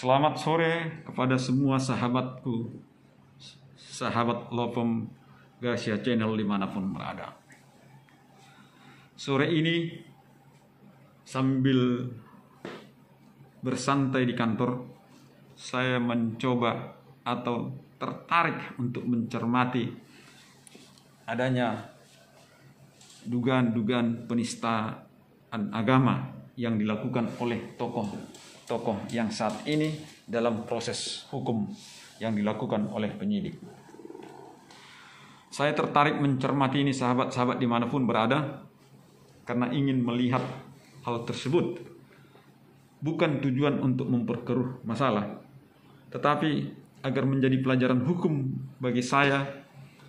Selamat sore kepada semua sahabatku, sahabat Lopem Gasia Channel dimanapun berada. Sore ini sambil bersantai di kantor, saya mencoba atau tertarik untuk mencermati adanya dugaan-dugaan penistaan agama yang dilakukan oleh tokoh yang saat ini dalam proses hukum yang dilakukan oleh penyidik. Saya tertarik mencermati ini sahabat-sahabat dimanapun berada, karena ingin melihat hal tersebut. Bukan tujuan untuk memperkeruh masalah, tetapi agar menjadi pelajaran hukum bagi saya,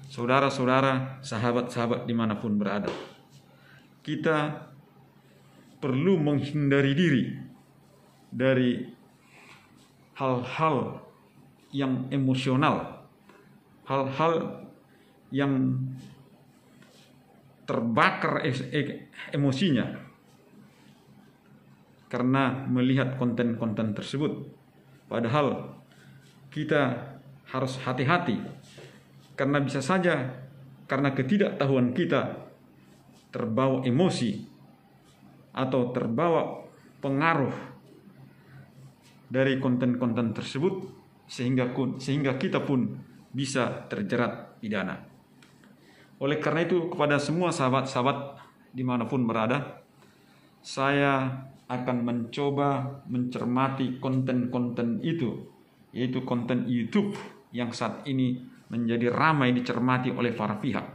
saudara-saudara, sahabat-sahabat dimanapun berada. Kita perlu menghindari diri dari hal-hal yang emosional, hal-hal yang terbakar emosinya karena melihat konten-konten tersebut. Padahal kita harus hati-hati, karena bisa saja karena ketidaktahuan kita terbawa emosi atau terbawa pengaruh dari konten-konten tersebut sehingga kita pun bisa terjerat pidana. Oleh karena itu, kepada semua sahabat-sahabat dimanapun berada, saya akan mencoba mencermati konten-konten itu, yaitu konten YouTube yang saat ini menjadi ramai dicermati oleh para pihak.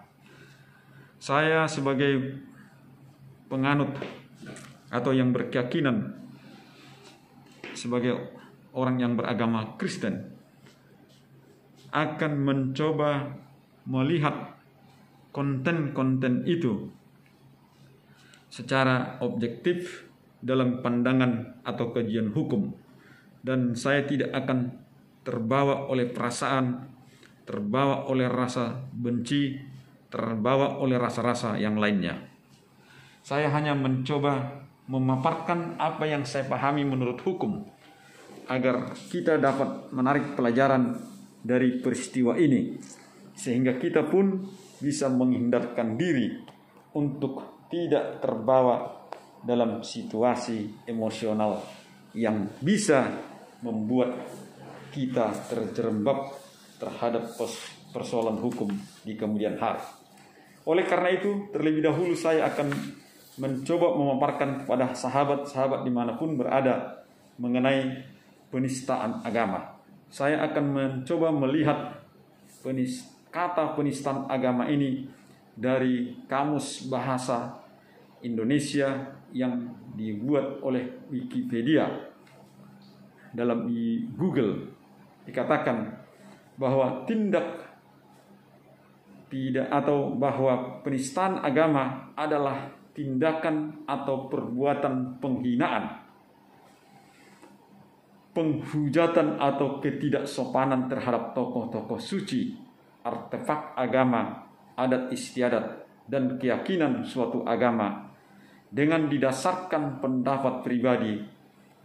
Saya sebagai penganut atau yang berkeyakinan sebagai orang yang beragama Kristen akan mencoba melihat konten-konten itu secara objektif dalam pandangan atau kajian hukum, dan saya tidak akan terbawa oleh perasaan, terbawa oleh rasa benci, terbawa oleh rasa-rasa yang lainnya. Saya hanya mencoba memaparkan apa yang saya pahami menurut hukum, agar kita dapat menarik pelajaran dari peristiwa ini, sehingga kita pun bisa menghindarkan diri untuk tidak terbawa dalam situasi emosional yang bisa membuat kita terjerembab terhadap persoalan hukum di kemudian hari. Oleh karena itu, terlebih dahulu saya akan mencoba memaparkan kepada sahabat-sahabat dimanapun berada mengenai penistaan agama. Saya akan mencoba melihat kata penistaan agama ini dari Kamus Bahasa Indonesia yang dibuat oleh Wikipedia. Dalam Google dikatakan bahwa bahwa penistaan agama adalah tindakan atau perbuatan penghinaan, penghujatan atau ketidaksopanan terhadap tokoh-tokoh suci, artefak agama, adat istiadat, dan keyakinan suatu agama dengan didasarkan pendapat pribadi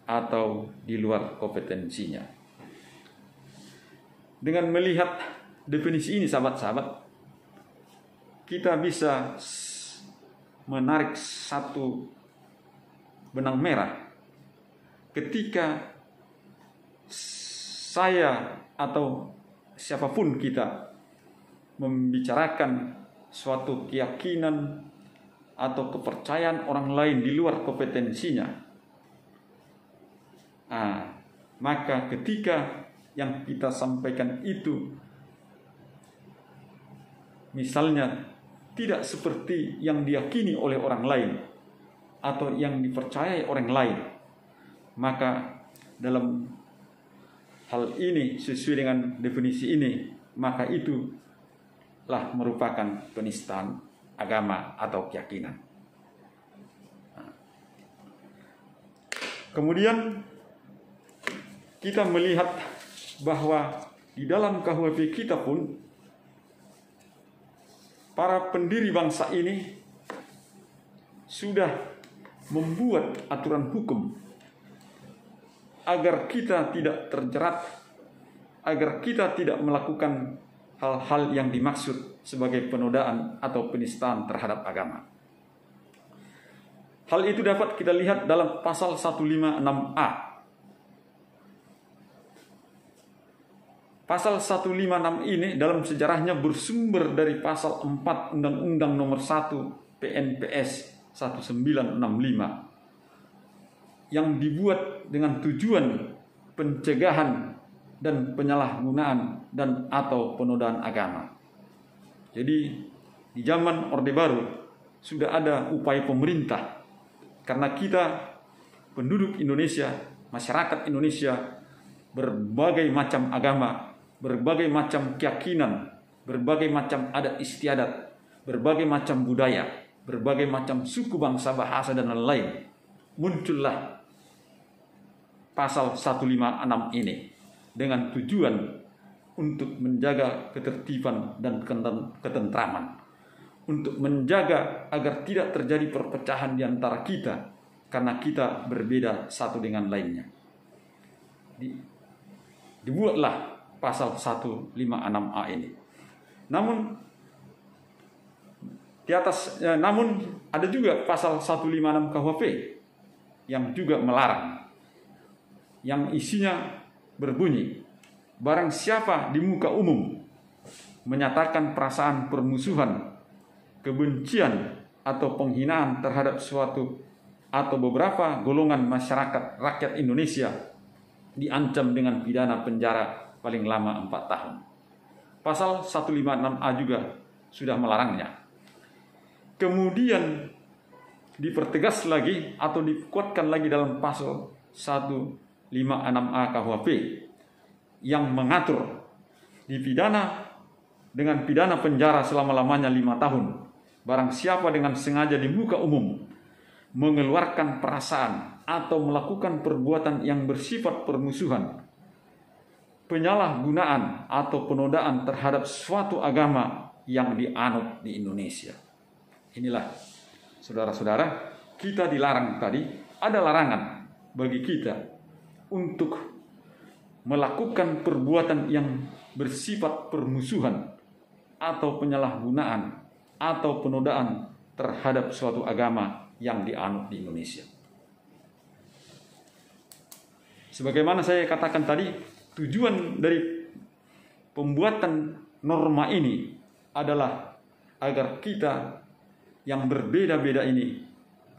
atau di luar kompetensinya. Dengan melihat definisi ini, sahabat-sahabat, kita bisa menarik satu benang merah ketika saya atau siapapun kita membicarakan suatu keyakinan atau kepercayaan orang lain di luar kompetensinya. Maka ketika yang kita sampaikan itu misalnya tidak seperti yang diyakini oleh orang lain atau yang dipercayai orang lain, maka dalam hal ini sesuai dengan definisi ini, maka itulah merupakan penistaan agama atau keyakinan. Kemudian kita melihat bahwa di dalam KUHP kita pun para pendiri bangsa ini sudah membuat aturan hukum agar kita tidak terjerat, agar kita tidak melakukan hal-hal yang dimaksud sebagai penodaan atau penistaan terhadap agama. Hal itu dapat kita lihat dalam pasal 156A. Pasal 156 ini dalam sejarahnya bersumber dari pasal 4 Undang-Undang Nomor 1 PNPS 1965 yang dibuat dengan tujuan pencegahan dan penyalahgunaan dan atau penodaan agama. Jadi di zaman Orde Baru sudah ada upaya pemerintah, karena kita penduduk Indonesia, masyarakat Indonesia, berbagai macam agama, berbagai macam keyakinan, berbagai macam adat istiadat, berbagai macam budaya, berbagai macam suku, bangsa, bahasa, dan lain-lain. Muncullah pasal 156 ini dengan tujuan untuk menjaga ketertiban dan ketentraman, untuk menjaga agar tidak terjadi perpecahan di antara kita karena kita berbeda satu dengan lainnya. Dibuatlah pasal 156A ini. Namun ada juga pasal 156 KUHP yang juga melarang, yang isinya berbunyi, barang siapa di muka umum menyatakan perasaan permusuhan, kebencian atau penghinaan terhadap suatu atau beberapa golongan masyarakat rakyat Indonesia diancam dengan pidana penjara paling lama 4 tahun. Pasal 156A juga sudah melarangnya. Kemudian dipertegas lagi atau dikuatkan lagi dalam pasal 156A KUHP yang mengatur dipidana dengan pidana penjara selama-lamanya 5 tahun barang siapa dengan sengaja di muka umum mengeluarkan perasaan atau melakukan perbuatan yang bersifat permusuhan, penyalahgunaan atau penodaan terhadap suatu agama yang dianut di Indonesia. Inilah, saudara-saudara, kita dilarang tadi, ada larangan bagi kita untuk melakukan perbuatan yang bersifat permusuhan atau penyalahgunaan atau penodaan terhadap suatu agama yang dianut di Indonesia. Sebagaimana saya katakan tadi, tujuan dari pembuatan norma ini adalah agar kita yang berbeda-beda ini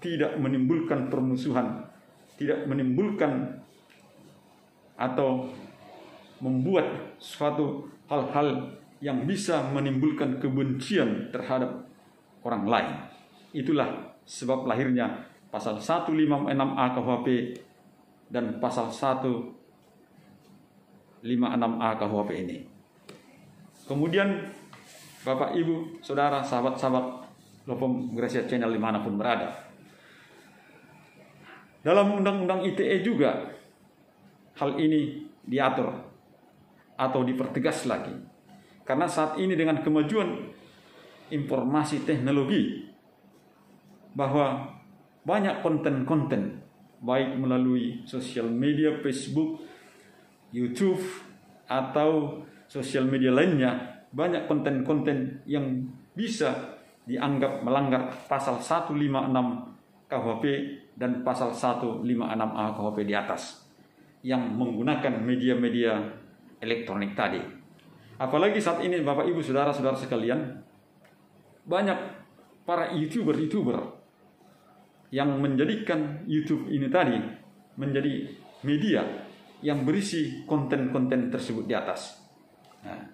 tidak menimbulkan permusuhan, tidak menimbulkan atau membuat suatu hal-hal yang bisa menimbulkan kebencian terhadap orang lain. Itulah sebab lahirnya pasal 156A KUHP dan pasal 156A KUHP ini. Kemudian Bapak, Ibu, Saudara, sahabat-sahabat Lopom Gracia Channel dimanapun berada, dalam Undang-Undang ITE juga hal ini diatur atau dipertegas lagi. Karena saat ini dengan kemajuan informasi teknologi, bahwa banyak konten-konten baik melalui sosial media, Facebook, YouTube, atau sosial media lainnya, banyak konten-konten yang bisa dianggap melanggar pasal 156 KUHP dan pasal 156A KUHP di atas, yang menggunakan media-media elektronik tadi. Apalagi saat ini Bapak, Ibu, Saudara-saudara sekalian, banyak para YouTuber yang menjadikan YouTube ini tadi menjadi media yang berisi konten-konten tersebut di atas. Nah,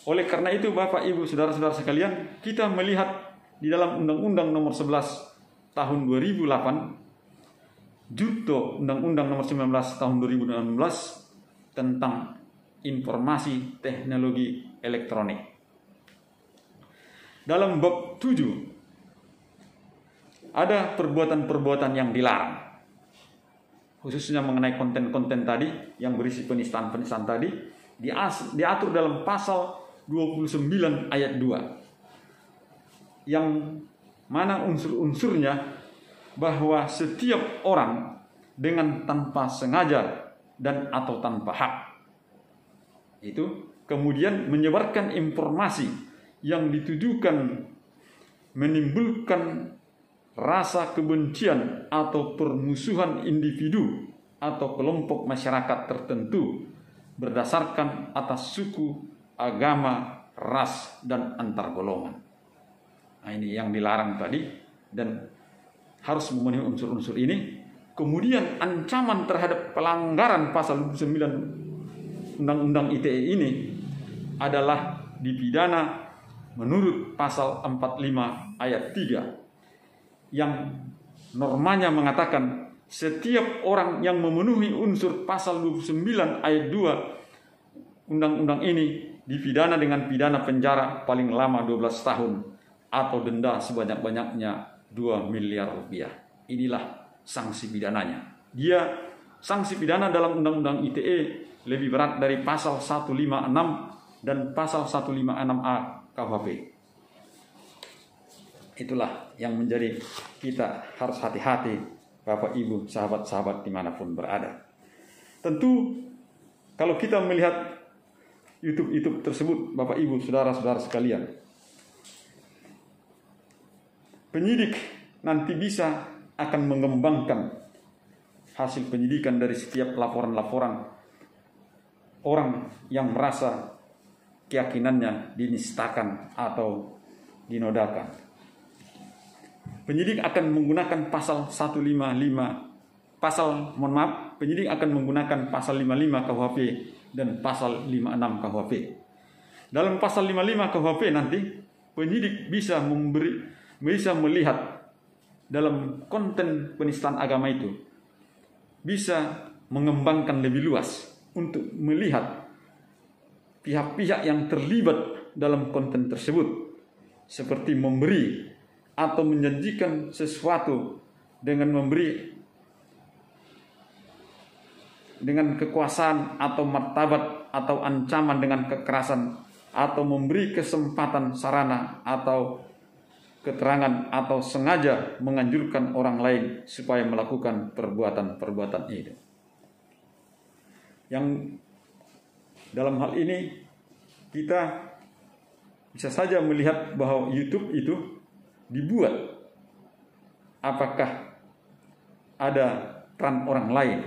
oleh karena itu Bapak, Ibu, Saudara-saudara sekalian, kita melihat di dalam Undang-Undang Nomor 11 Tahun 2008, junto Undang-Undang Nomor 19 Tahun 2016 tentang informasi teknologi elektronik. Dalam bab 7 ada perbuatan-perbuatan yang dilarang, khususnya mengenai konten-konten tadi yang berisi penistaan-penistaan tadi, diatur dalam pasal 29 ayat 2, yang mana unsur-unsurnya bahwa setiap orang dengan tanpa sengaja dan atau tanpa hak. Itu kemudian menyebarkan informasi yang ditujukan menimbulkan rasa kebencian atau permusuhan individu atau kelompok masyarakat tertentu berdasarkan atas suku, agama, ras, dan antar golongan. Nah, ini yang dilarang tadi dan harus memenuhi unsur-unsur ini. Kemudian ancaman terhadap pelanggaran pasal 29 Undang-Undang ITE ini adalah dipidana menurut pasal 45 ayat 3 yang normanya mengatakan setiap orang yang memenuhi unsur pasal 29 ayat 2 undang-undang ini dipidana dengan pidana penjara paling lama 12 tahun atau denda sebanyak-banyaknya 2 miliar rupiah. Inilah sanksi pidananya. Sanksi pidana dalam undang-undang ITE lebih berat dari pasal 156 dan pasal 156A KUHP. Itulah yang menjadi kita harus hati-hati, Bapak Ibu, sahabat-sahabat dimanapun berada. Tentu kalau kita melihat YouTube tersebut, Bapak Ibu, saudara-saudara sekalian, penyidik nanti bisa akan mengembangkan hasil penyidikan dari setiap laporan-laporan orang yang merasa keyakinannya dinistakan atau dinodakan. Penyidik akan menggunakan penyidik akan menggunakan pasal 55 KUHP dan pasal 56 KUHP. Dalam pasal 55 KUHP nanti penyidik bisa melihat dalam konten penistaan agama itu, bisa mengembangkan lebih luas untuk melihat pihak-pihak yang terlibat dalam konten tersebut, seperti memberi atau menjanjikan sesuatu dengan memberi dengan kekuasaan atau martabat atau ancaman dengan kekerasan, atau memberi kesempatan sarana atau keterangan atau sengaja menganjurkan orang lain supaya melakukan perbuatan-perbuatan itu. Yang dalam hal ini kita bisa saja melihat bahwa YouTube itu dibuat apakah ada peran orang lain,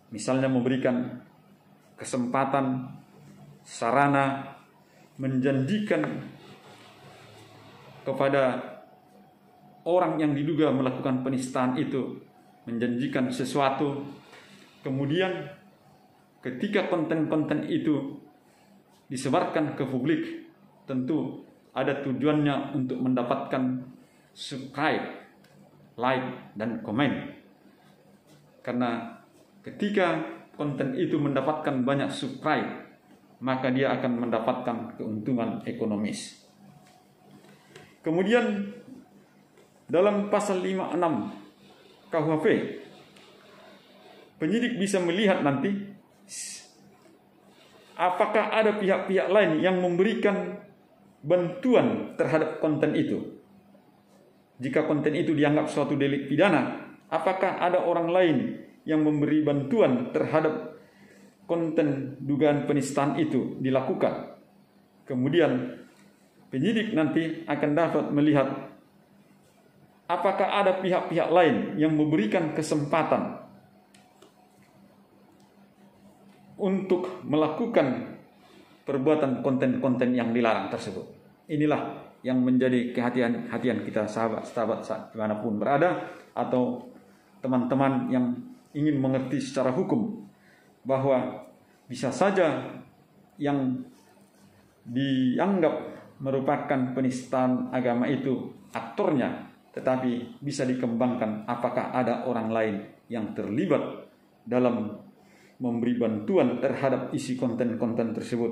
misalnya memberikan kesempatan, sarana, menjanjikan kepada orang yang diduga melakukan penistaan itu, menjanjikan sesuatu. Kemudian ketika konten-konten itu disebarkan ke publik, tentu ada tujuannya untuk mendapatkan subscribe, like, dan komen. Karena ketika konten itu mendapatkan banyak subscribe, maka dia akan mendapatkan keuntungan ekonomis. Kemudian dalam pasal 56 KUHP, penyidik bisa melihat nanti apakah ada pihak-pihak lain yang memberikan bantuan terhadap konten itu. Jika konten itu dianggap suatu delik pidana, apakah ada orang lain yang memberi bantuan terhadap konten dugaan penistaan itu dilakukan. Kemudian penyidik nanti akan dapat melihat apakah ada pihak-pihak lain yang memberikan kesempatan untuk melakukan perbuatan konten-konten yang dilarang tersebut. Inilah yang menjadi kehati-hatian kita, sahabat-sahabat dimanapun berada, atau teman-teman yang ingin mengerti secara hukum, bahwa bisa saja yang dianggap merupakan penistaan agama itu aktornya, tetapi bisa dikembangkan apakah ada orang lain yang terlibat dalam memberi bantuan terhadap isi konten-konten tersebut,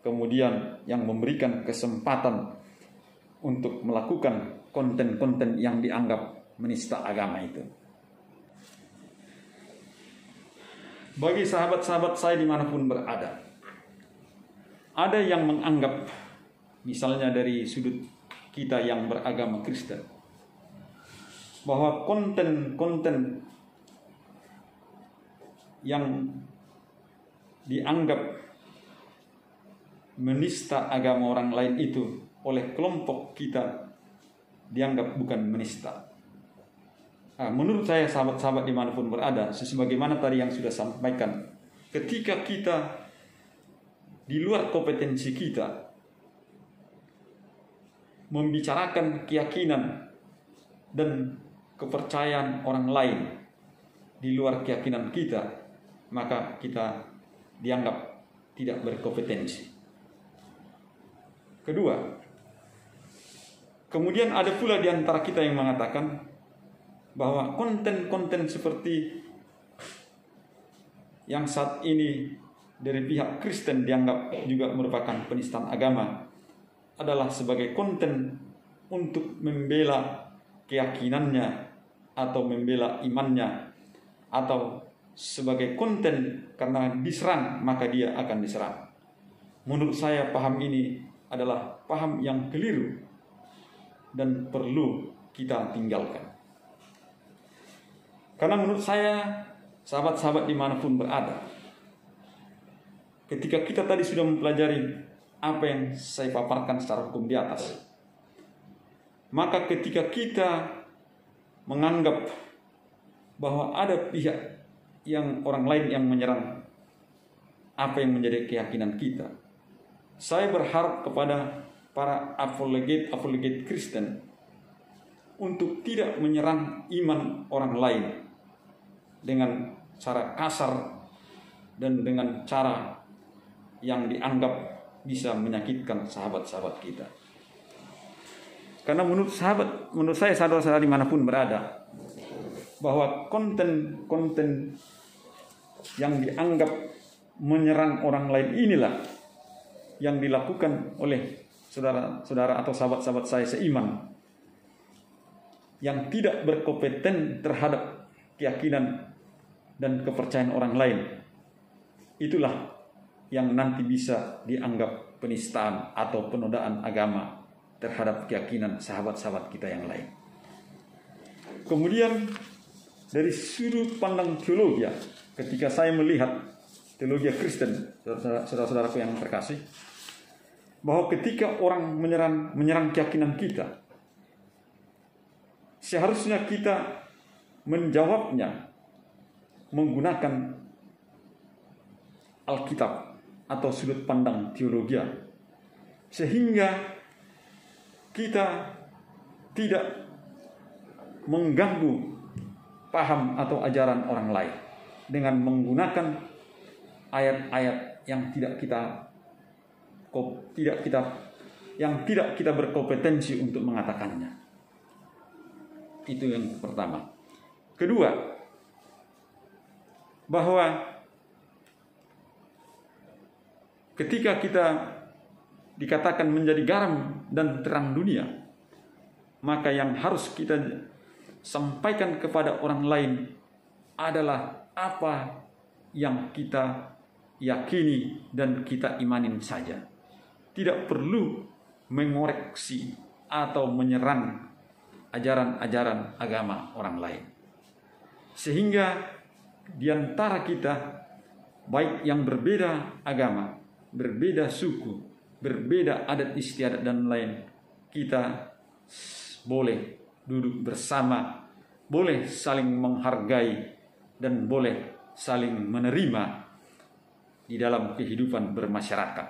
kemudian yang memberikan kesempatan untuk melakukan konten-konten yang dianggap menista agama itu. Bagi sahabat-sahabat saya dimanapun berada, ada yang menganggap, misalnya dari sudut kita yang beragama Kristen, bahwa konten-konten yang dianggap menista agama orang lain itu oleh kelompok kita dianggap bukan menista. Menurut saya sahabat-sahabat dimanapun berada, sebagaimana tadi yang sudah sampaikan, ketika kita di luar kompetensi kita membicarakan keyakinan dan kepercayaan orang lain di luar keyakinan kita, maka kita dianggap tidak berkompetensi. Kedua, kemudian ada pula di antara kita yang mengatakan bahwa konten-konten seperti yang saat ini dari pihak Kristen dianggap juga merupakan penistaan agama adalah sebagai konten untuk membela keyakinannya atau membela imannya, atau sebagai konten karena diserang maka dia akan diserang. Menurut saya paham ini adalah paham yang keliru dan perlu kita tinggalkan. Karena menurut saya, sahabat-sahabat dimanapun berada, ketika kita tadi sudah mempelajari apa yang saya paparkan secara hukum di atas, maka ketika kita menganggap bahwa ada pihak yang orang lain yang menyerang apa yang menjadi keyakinan kita, saya berharap kepada para apologet Kristen untuk tidak menyerang iman orang lain dengan cara kasar dan dengan cara yang dianggap bisa menyakitkan sahabat-sahabat kita. Karena menurut saya saudara-saudara dimanapun berada, bahwa konten-konten yang dianggap menyerang orang lain inilah yang dilakukan oleh saudara-saudara atau sahabat-sahabat saya seiman yang tidak berkompeten terhadap keyakinan dan kepercayaan orang lain. Itulah yang nanti bisa dianggap penistaan atau penodaan agama terhadap keyakinan sahabat-sahabat kita yang lain. Kemudian dari sudut pandang teologi, ketika saya melihat teologi Kristen, saudara-saudaraku yang terkasih, bahwa ketika orang menyerang keyakinan kita, seharusnya kita menjawabnya menggunakan Alkitab atau sudut pandang teologi, sehingga kita tidak mengganggu paham atau ajaran orang lain dengan menggunakan ayat-ayat yang tidak kita berkompetensi untuk mengatakannya. Itu yang pertama. Kedua, bahwa ketika kita dikatakan menjadi garam dan terang dunia, maka yang harus kita sampaikan kepada orang lain adalah apa yang kita yakini dan kita imanin saja. Tidak perlu mengoreksi atau menyerang ajaran-ajaran agama orang lain. Sehingga di antara kita, baik yang berbeda agama, berbeda suku, berbeda adat istiadat dan lain, kita boleh duduk bersama, boleh saling menghargai, dan boleh saling menerima di dalam kehidupan bermasyarakat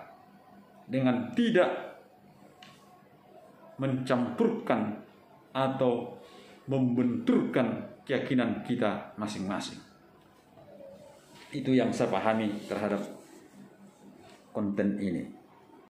dengan tidak mencampurkan atau membenturkan keyakinan kita masing-masing. Itu yang saya pahami terhadap konten ini.